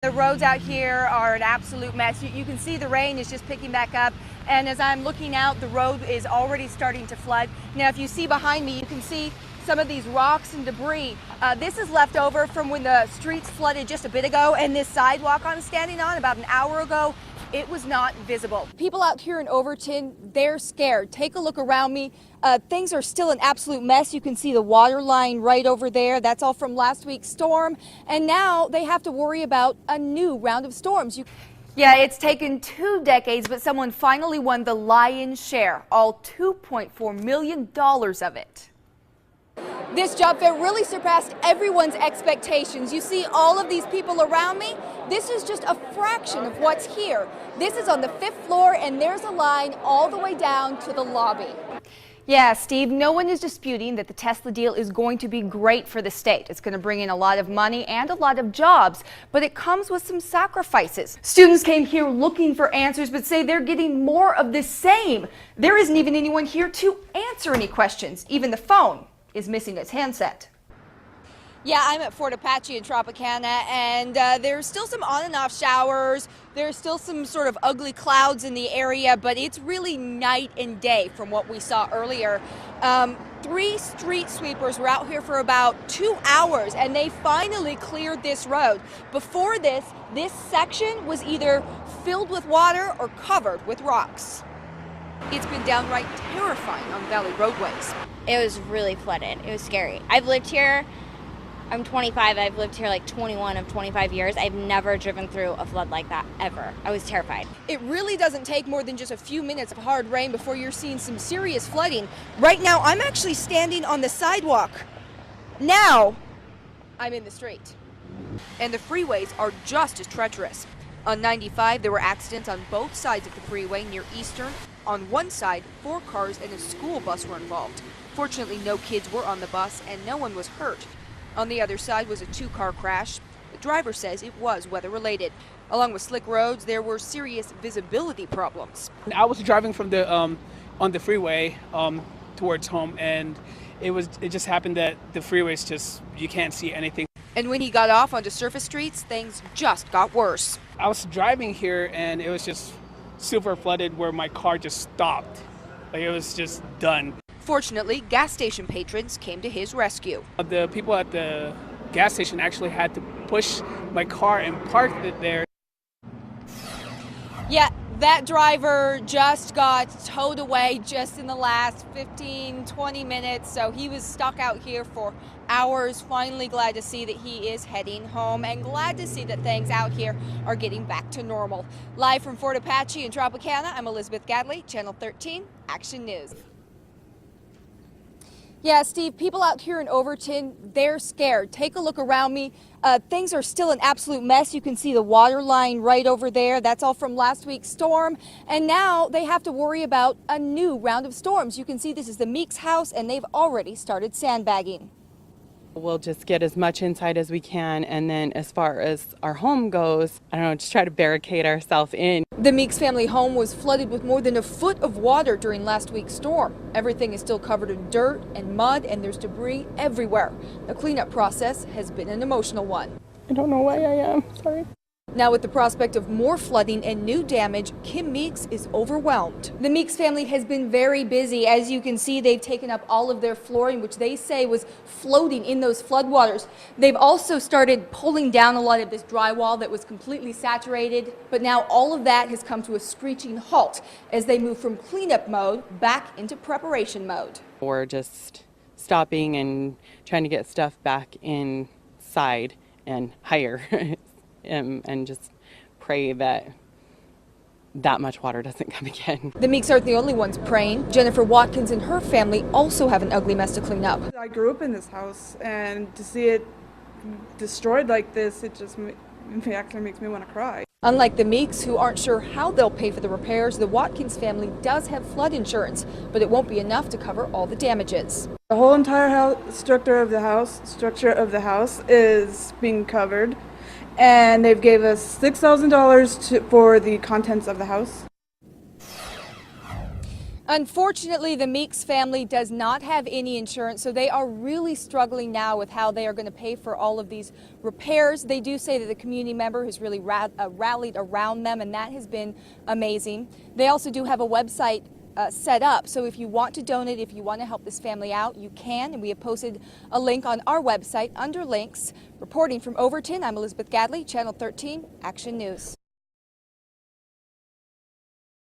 The roads out here are an absolute mess. You can see the rain is just picking back up. And as I'm looking out, the road is already starting to flood. Now, if you see behind me, you can see some of these rocks and debris. This is left over from when the streets flooded just a bit ago, and this sidewalk I'm standing on about an hour ago, it was not visible. People out here in Overton, they're scared. Take a look around me. Things are still an absolute mess. You can see the water line right over there. That's all from last week's storm. And now they have to worry about a new round of storms. Yeah, it's taken 2 decades, but someone finally won the lion's share, all $2.4 million of it. This job fair really surpassed everyone's expectations. You see all of these people around me. This is just a fraction of what's here. This is on the 5th floor, and there's a line all the way down to the lobby. Yeah, Steve, no one is disputing that the Tesla deal is going to be great for the state. It's going to bring in a lot of money and a lot of jobs, but it comes with some sacrifices. Students came here looking for answers, but say they're getting more of the same. There isn't even anyone here to answer any questions. Even the phone is missing its handset. Yeah, I'm at Fort Apache in Tropicana, and there's still some on and off showers. There's still some sort of ugly clouds in the area, but it's really night and day from what we saw earlier. 3 street sweepers were out here for about 2 hours, and they finally cleared this road. Before this section was either filled with water or covered with rocks. It's been downright terrifying on Valley roadways. It was really flooded. It was scary. I've lived here, I'm 25, I've lived here like 21 of 25 years. I've never driven through a flood like that, ever. I was terrified. It really doesn't take more than just a few minutes of hard rain before you're seeing some serious flooding. Right now, I'm actually standing on the sidewalk. Now, I'm in the street. And the freeways are just as treacherous. On 95, there were accidents on both sides of the freeway near Eastern. On one side, 4 cars and a school bus were involved. Fortunately, no kids were on the bus and no one was hurt. On the other side was a 2-car crash. The driver says it was weather-related. Along with slick roads, there were serious visibility problems. I was driving from the on the freeway towards home, and it just happened that the freeways just, you can't see anything. And when he got off onto surface streets, things just got worse. I was driving here, and it was just super flooded where my car just stopped. Like, it was just done. Fortunately, gas station patrons came to his rescue. The people at the gas station actually had to push my car and park it there. Yeah, that driver just got towed away just in the last 15-20 minutes, so he was stuck out here for hours. Finally glad to see that he is heading home, and glad to see that things out here are getting back to normal. Live from Fort Apache in Tropicana, I'm Elizabeth Gadley, Channel 13 Action News. Yeah, Steve, people out here in Overton, they're scared. Take a look around me. Things are still an absolute mess. You can see the water line right over there. That's all from last week's storm. And now they have to worry about a new round of storms. You can see this is the Meeks house, and they've already started sandbagging. We'll just get as much inside as we can, and then as far as our home goes, I don't know, just try to barricade ourselves in. The Meeks family home was flooded with more than a foot of water during last week's storm. Everything is still covered in dirt and mud, and there's debris everywhere. The cleanup process has been an emotional one. I don't know why I am, sorry. Now, with the prospect of more flooding and new damage, Kim Meeks is overwhelmed. The Meeks family has been very busy. As you can see, they've taken up all of their flooring, which they say was floating in those floodwaters. They've also started pulling down a lot of this drywall that was completely saturated, but now all of that has come to a screeching halt as they move from cleanup mode back into preparation mode. We're just stopping and trying to get stuff back inside and higher. And just pray that much water doesn't come again. The Meeks aren't the only ones praying. Jennifer Watkins and her family also have an ugly mess to clean up. I grew up in this house, and to see it destroyed like this, it just actually makes me want to cry. Unlike the Meeks, who aren't sure how they'll pay for the repairs, the Watkins family does have flood insurance, but it won't be enough to cover all the damages. The whole entire structure of the house is being covered. And they've gave us $6,000 for the contents of the house. Unfortunately, the Meeks family does not have any insurance, so they are really struggling now with how they are going to pay for all of these repairs. They do say that the community member has really rallied around them, and that has been amazing. They also do have a website set up, so if you want to donate, if you want to help this family out, you can, and we have posted a link on our website under links. Reporting from Overton, I'm Elizabeth Gadley, Channel 13 Action News.